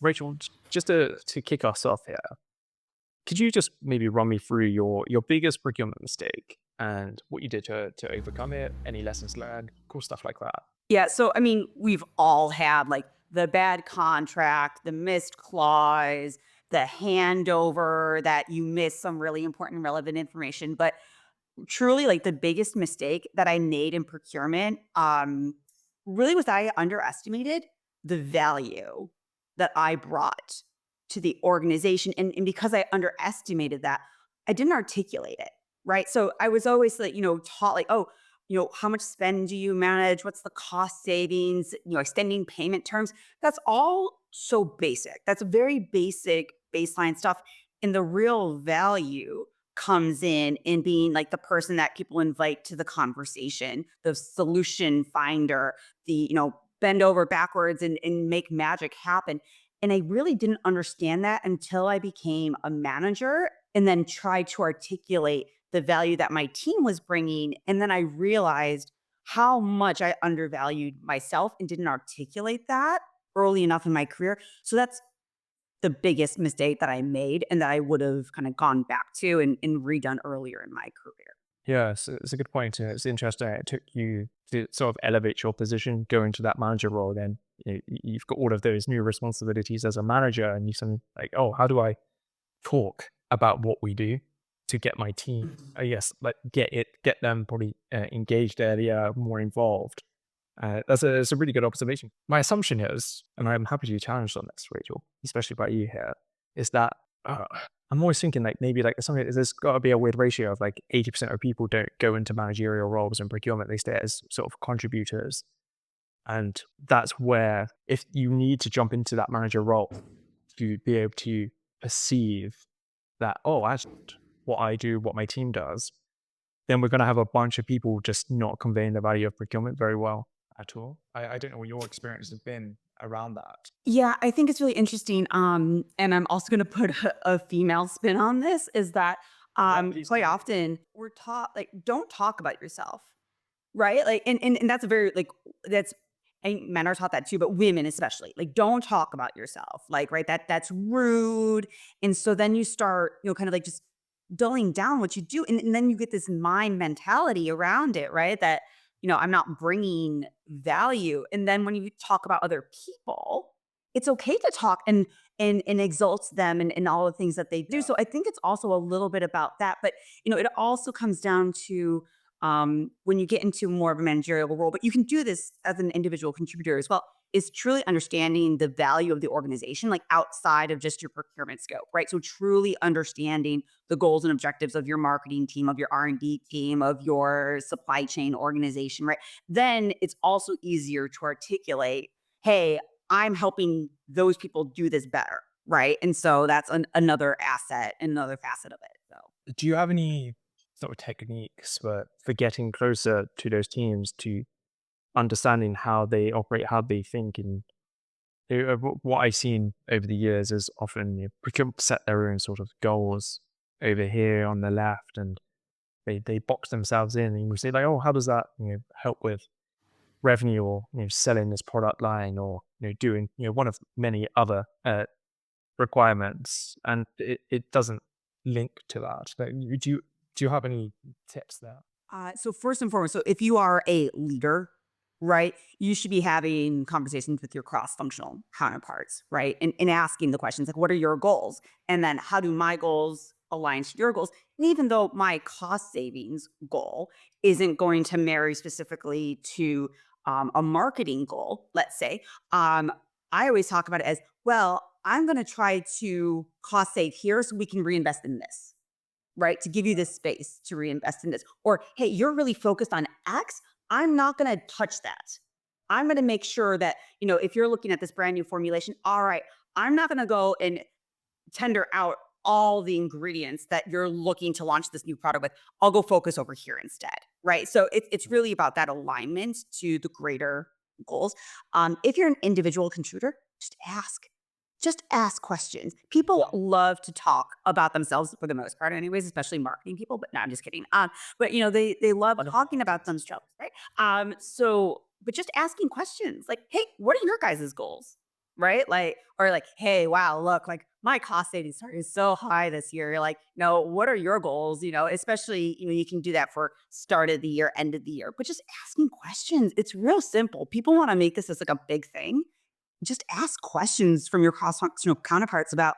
Rachel, just to kick us off here, could you just maybe run me through your biggest procurement mistake and what you did to overcome it? Any lessons learned? Cool stuff like that. Yeah, so I mean, we've all had like the bad contract, the missed clause, the handover that you miss some really important relevant information. But truly, like the biggest mistake that I made in procurement, really was I underestimated the value that I brought to the organization. And because I underestimated that, I didn't articulate it. Right. So I was always like, taught like, oh, how much spend do you manage? What's the cost savings? Extending payment terms. That's all so basic. That's very basic baseline stuff. And the real value comes in being like the person that people invite to the conversation, the solution finder, the, bend over backwards and make magic happen. And I really didn't understand that until I became a manager and then tried to articulate the value that my team was bringing. And then I realized how much I undervalued myself and didn't articulate that early enough in my career. So that's the biggest mistake that I made and that I would have kind of gone back to and redone earlier in my career. Yeah, it's a good point. It's interesting. It took you to sort of elevate your position, go into that manager role. Then you've got all of those new responsibilities as a manager, and you suddenly like, oh, how do I talk about what we do to get my team, I guess, like get them probably engaged earlier, more involved. It's a really good observation. My assumption is, and I'm happy to be challenged on this, Rachel, especially by you here, is that uh, I'm always thinking like maybe like something there's got to be a weird ratio of like 80% of people don't go into managerial roles in procurement; they stay as sort of contributors, and that's where if you need to jump into that manager role to be able to perceive that, oh, that's what I do, what my team does, then we're going to have a bunch of people just not conveying the value of procurement very well at all. I don't know what your experience has been around that. Yeah, I think it's really interesting. And I'm also going to put a female spin on this is that Yeah, please quite do. often we're taught like, don't talk about yourself. Right? Like, and that's a very like that's I think men are taught that too, but women especially, like, don't talk about yourself. Like, right, that's rude. And so then you start, kind of like just dulling down what you do. And then you get this mind mentality around it, right? That, I'm not bringing value. And then when you talk about other people, it's okay to talk and exalt them and all the things that they do. Yeah. So I think it's also a little bit about that. But, it also comes down to when you get into more of a managerial role, but you can do this as an individual contributor as well, is truly understanding the value of the organization, like outside of just your procurement scope, right? So truly understanding the goals and objectives of your marketing team, of your R&D team, of your supply chain organization, right? Then it's also easier to articulate, hey, I'm helping those people do this better, right? And so that's another asset, another facet of it. So. Do you have any sort of techniques for getting closer to those teams to understanding how they operate, how they think? And what I've seen over the years is often procurement set their own sort of goals over here on the left, and they box themselves in, and you say like, oh, how does that help with revenue, or selling this product line, or doing one of many other requirements, and it doesn't link to that. Like, do you have any tips there? So first and foremost, so if you are a leader, right, you should be having conversations with your cross-functional counterparts, right? And asking the questions like, what are your goals? And then how do my goals align to your goals? And even though my cost savings goal isn't going to marry specifically to a marketing goal, let's say, I always talk about it as, well, I'm going to try to cost save here so we can reinvest in this, right? To give you this space to reinvest in this. Or, hey, you're really focused on X. I'm not going to touch that. I'm going to make sure that, if you're looking at this brand new formulation, all right, I'm not going to go and tender out all the ingredients that you're looking to launch this new product with. I'll go focus over here instead, right? So it's really about that alignment to the greater goals. If you're an individual contributor, just ask. Just ask questions. People Yeah. love to talk about themselves for the most part, anyways, especially marketing people. But no, I'm just kidding. But they love I know how talking it about is. themselves, right? But just asking questions like, hey, what are your guys' goals? right? Like, or like, hey, wow, look, like my cost savings target is so high this year. You're like, no, what are your goals? Especially, you can do that for start of the year, end of the year, but just asking questions. It's real simple. People want to make this as like a big thing. Just ask questions from your cross-functional counterparts about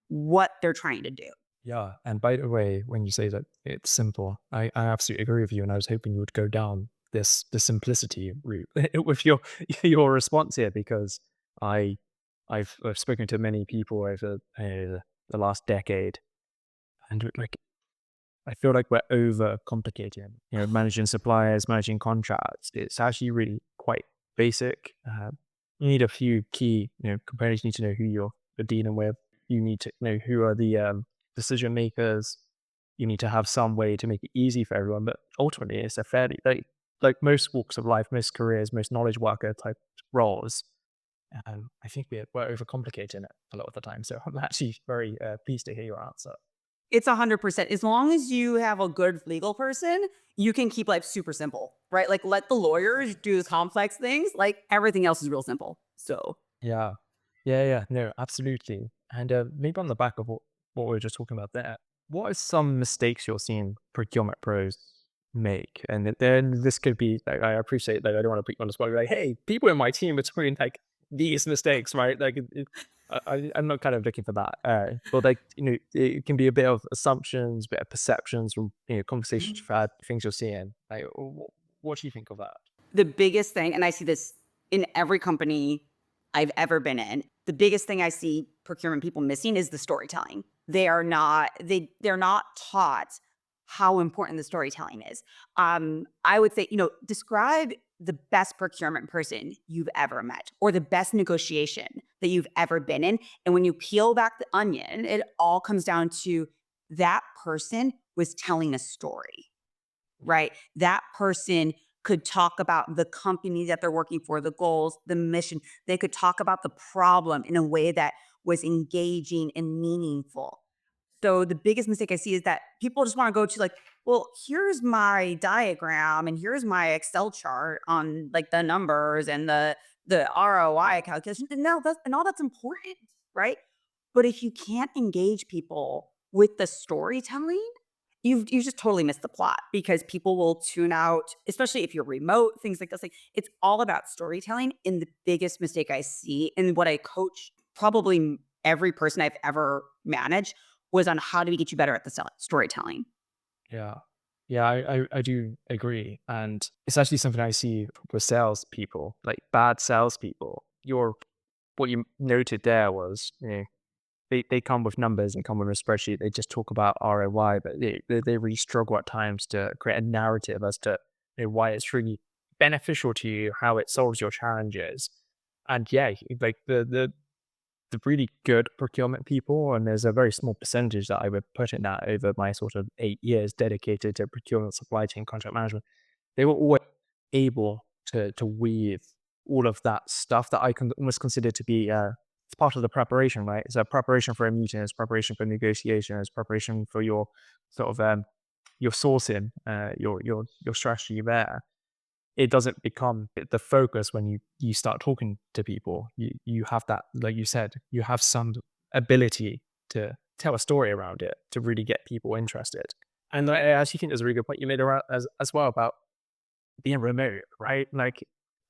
what they're trying to do. Yeah, and by the way, when you say that it's simple, I absolutely agree with you, and I was hoping you would go down the simplicity route with your response here because I I've spoken to many people over the last decade, and like I feel like we're over complicating, managing suppliers, managing contracts. It's actually really quite basic. You need a few key, components. You need to know who you're dealing with. You need to know who are the decision makers. You need to have some way to make it easy for everyone. But ultimately, it's a fairly like most walks of life, most careers, most knowledge worker type roles. I think we're overcomplicating it a lot of the time. So I'm actually very pleased to hear your answer. It's 100%. As long as you have a good legal person, you can keep life super simple, right? Like let the lawyers do the complex things, like everything else is real simple. So Yeah. Yeah, yeah. No, absolutely. And maybe on the back of what we were just talking about there, what are some mistakes you're seeing procurement pros make? And then this could be, like, I appreciate that I don't want to put you on the spot. Like, hey, people in my team are doing like these mistakes, right? Like, I'm not kind of looking for that. But like, it can be a bit of assumptions, bit of perceptions from conversations you've had, things you're seeing. Like, what do you think of that? the biggest thing, and I see this in every company I've ever been in, the biggest thing I see procurement people missing is the storytelling. They're not taught how important the storytelling is. I would say, describe the best procurement person you've ever met or the best negotiation that you've ever been in. And when you peel back the onion, it all comes down to that person was telling a story, right? That person could talk about the company that they're working for, the goals, the mission. They could talk about the problem in a way that was engaging and meaningful. So the biggest mistake I see is that people just want to go to like, well, here's my diagram and here's my Excel chart on like the numbers and the ROI calculation. And all that's important, right? But if you can't engage people with the storytelling, you just totally missed the plot because people will tune out, especially if you're remote, things like this. Like it's all about storytelling. And the biggest mistake I see and what I coach probably every person I've ever managed was on how do we get you better at the storytelling. Yeah. Yeah, I do agree. And it's actually something I see with salespeople, like bad salespeople. What you noted there was, they come with numbers and come with a spreadsheet. They just talk about ROI, but they really struggle at times to create a narrative as to why it's really beneficial to you, how it solves your challenges. And yeah, like the really good procurement people, and there's a very small percentage that I would put in that over my sort of 8 years dedicated to procurement, supply chain, contract management, they were always able to weave all of that stuff that I can almost consider to be it's part of the preparation, right? It's a preparation for a meeting, it's preparation for negotiation, it's preparation for your sort of your sourcing, your strategy there. It doesn't become the focus when you start talking to people. You have that, like you said, you have some ability to tell a story around it to really get people interested. And I actually think there's a really good point you made around as well about being remote, right? Like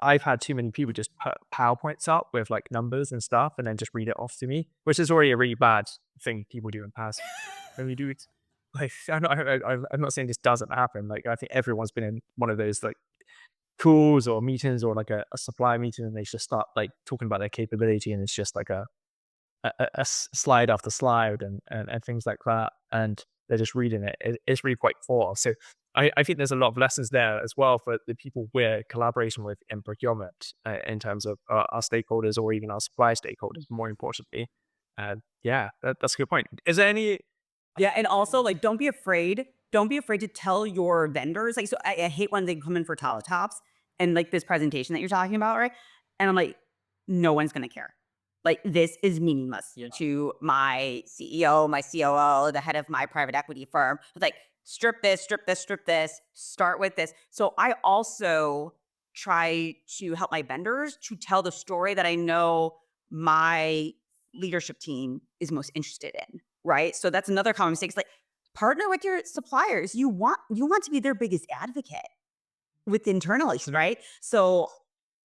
I've had too many people just put PowerPoints up with like numbers and stuff and then just read it off to me, which is already a really bad thing people do in past. When we do it, like I'm not saying this doesn't happen. Like I think everyone's been in one of those like calls or meetings or like a supply meeting and they just start like talking about their capability and it's just like slide after slide and things like that and they're just reading it's really quite poor. So I think there's a lot of lessons there as well for the people we're collaborating with in procurement in terms of our stakeholders or even our supply stakeholders more importantly. Yeah, that's a good point. Is there any Yeah, and also, like, don't be afraid. Don't be afraid to tell your vendors. Like, so I hate when they come in for tops and like this presentation that you're talking about, right? And I'm like, no one's gonna care. Like, this is meaningless to my CEO, my COO, the head of my private equity firm. It's like, strip this, strip this, strip this, start with this. So I also try to help my vendors to tell the story that I know my leadership team is most interested in, right? So that's another common mistake. It's like partner with your suppliers. You want to be their biggest advocate with internally, Absolutely. right? So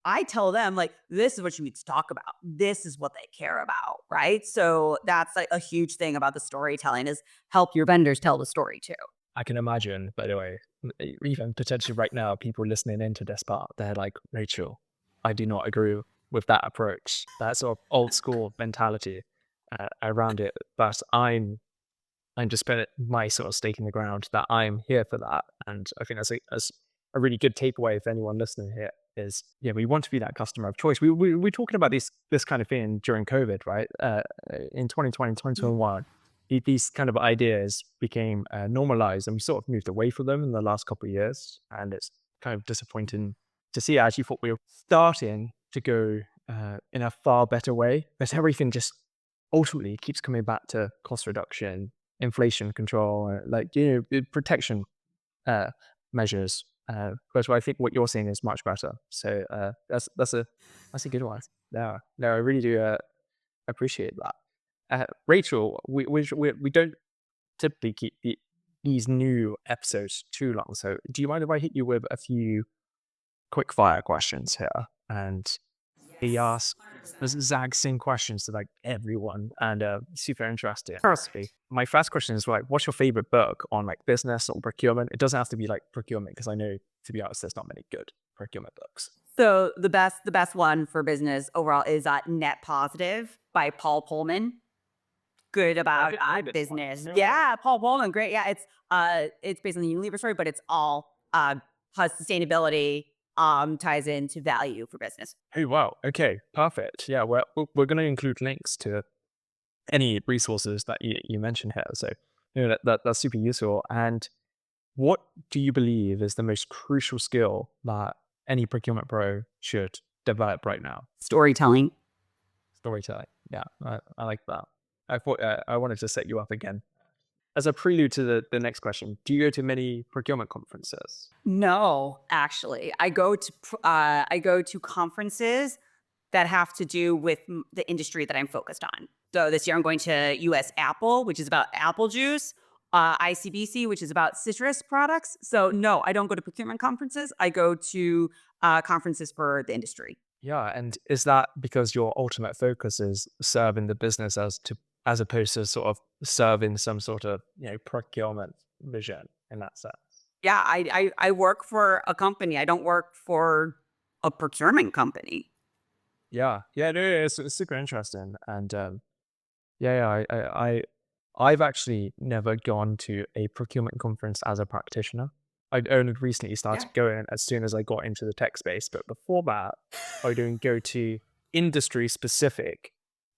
I tell them like, this is what you need to talk about. This is what they care about, right? So that's like a huge thing about the storytelling is help your vendors tell the story too. I can imagine, by the way, even potentially right now, people listening into this part, they're like, Rachel, I do not agree with that approach, that sort of old school mentality around it. But I'm just putting my sort of stake in the ground that I'm here for that. And I think that's a really good takeaway for anyone listening here is, yeah, we want to be that customer of choice. We're talking about this kind of thing during COVID, right? In 2020, Mhm. 2021, these kind of ideas became normalized and we sort of moved away from them in the last couple of years. And it's kind of disappointing to see. I actually thought we were starting to go in a far better way, but everything just ultimately keeps coming back to cost reduction, inflation control, protection uh, measures. Whereas I think what you're saying is much better. So that's a good one. No, I really do appreciate that. Rachel, we don't typically keep these new episodes too long. So do you mind if I hit you with a few quick fire questions here? And he Yes. asks the exact same questions to like everyone and super interesting. Perfect. My first question is like, what's your favorite book on like business or procurement? It doesn't have to be like procurement because I know, to be honest, there's not many good procurement books. So the best one for business overall is Net Positive by Paul Pullman. Good I about didn't know this one. business. No way. Yeah, Paul Pullman, great. Yeah, it's based on the Unilever story, but it's all has sustainability ties into value for business. Oh wow. Okay. Perfect. Yeah. We're going to include links to any resources that you mentioned here. So that's super useful. And what do you believe is the most crucial skill that any procurement pro should develop right now? Storytelling. Storytelling. Yeah, I like that. I thought I wanted to set you up again. As a prelude to the next question, do you go to many procurement conferences? No, actually, I go to conferences that have to do with the industry that I'm focused on. So this year I'm going to US Apple, which is about apple juice, ICBC, which is about citrus products. So no, I don't go to procurement conferences. I go to conferences for the industry. Yeah, and is that because your ultimate focus is serving the business as opposed to sort of serving some sort of procurement vision in that sense? Yeah, I work for a company. I don't work for a procurement company. Yeah, yeah, no, it's super interesting, and yeah, I've actually never gone to a procurement conference as a practitioner. I'd only recently Yeah. started going as soon as I got into the tech space, but before that, I would go to industry specific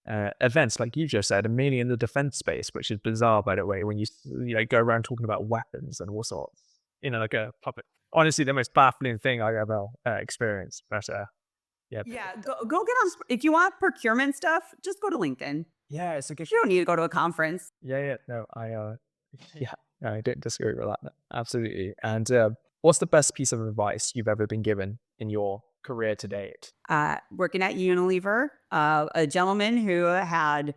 events, like you just said, and mainly in the defense space, which is bizarre, by the way, when go around talking about weapons and all sorts, like a puppet. Honestly, the most baffling thing I ever experienced. But yeah, Yeah, go get on. If you want procurement stuff, just go to LinkedIn. yeah, it's a good. You don't need to go to a conference. Yeah, yeah. No, yeah, no, I don't disagree with that. Absolutely. And what's the best piece of advice you've ever been given in your career to date? Working at Unilever, a gentleman who had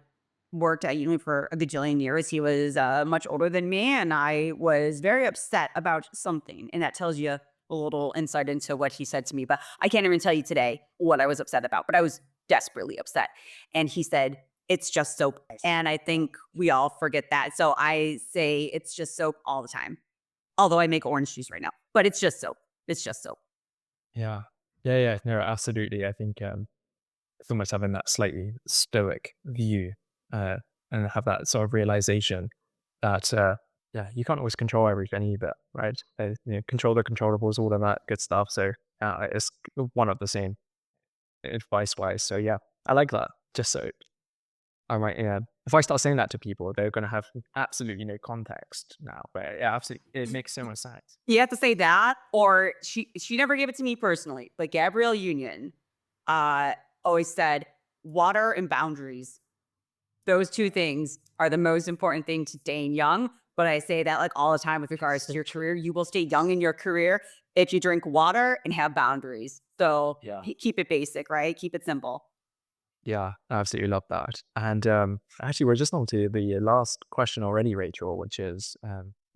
worked at Unilever for a gajillion years. He was much older than me, and I was very upset about something. And that tells you a little insight into what he said to me. But I can't even tell you today what I was upset about, but I was desperately upset. And he said, "It's just soap." And I think we all forget that. So I say, "It's just soap" all the time. Although I make orange juice right now, but it's just soap. It's just soap. Yeah. Yeah, yeah. No, absolutely. I think it's almost having that slightly stoic view uh, and have that sort of realization that, yeah, you can't always control everything either, right? Control the controllables, all of that good stuff. So it's one of the same advice wise. So yeah, I like that. Just so I might, yeah. If I start saying that to people, they're going to have absolutely no context now. But yeah, absolutely, it makes so much sense. You have to say that, or she never gave it to me personally, but Gabrielle Union uh, always said, "Water and boundaries. Those two things are the most important thing to staying young." But I say that like all the time with regards to So your true. career. You will stay young in your career if you drink water and have boundaries. So Yeah. keep it basic, right? Keep it simple. Yeah, I absolutely love that. And actually, we're just on to the last question already, Rachel, which is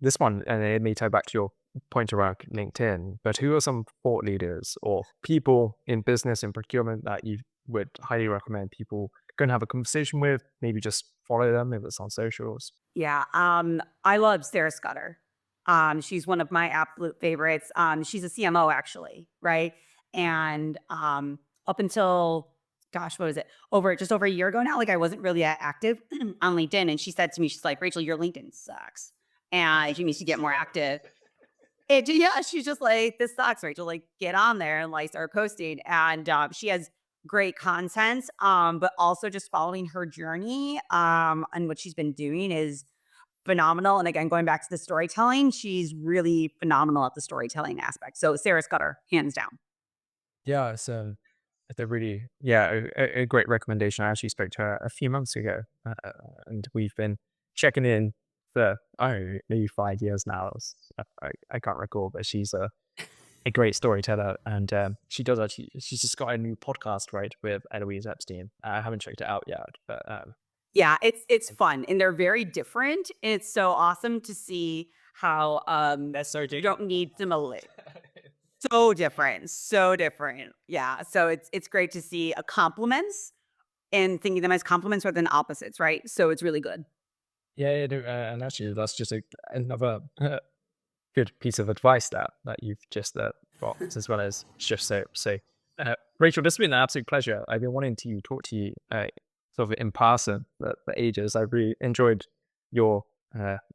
this one, and it may tie back to your point around LinkedIn. But who are some thought leaders or people in business and procurement that you would highly recommend people go and have a conversation with? Maybe just follow them if it's on socials. Yeah, I love Sarah Scudder. She's one of my absolute favorites. She's a CMO actually, right? And up until gosh, what was it? Over a year ago now, like I wasn't really that active on LinkedIn. And she said to me, she's like, Rachel, your LinkedIn sucks. And you need to get more active. Yeah, she's just like, "This sucks, Rachel, like, get on there and, like, start posting," and, she has great content, but also just following her journey, and what she's been doing is phenomenal, and again, going back to the storytelling, she's really phenomenal at the storytelling aspect, so Sarah Scudder, hands down. Yeah, so it's a really, yeah, a great recommendation. I actually spoke to her a few months ago, and we've been checking in for, I don't know, maybe 5 years now. I can't recall, but she's a great storyteller, and she does actually. She's just got a new podcast, right, with Eloise Epstein. I haven't checked it out yet, but Yeah, it's fun, and they're very different, it's so awesome to see how, that's so you different. don't need so different, so different. Yeah, so it's great to see a compliments and thinking them as compliments rather than opposites, right? So it's really good. Yeah, yeah, no, and actually, that's just another good piece of advice that you've just got, as well as just so. Rachel, this has been an absolute pleasure. I've been wanting to talk to you sort of in person for ages. I really enjoyed your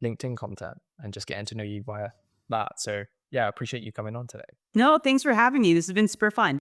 LinkedIn content and just getting to know you via that. So yeah, I appreciate you coming on today. No, thanks for having me. This has been super fun.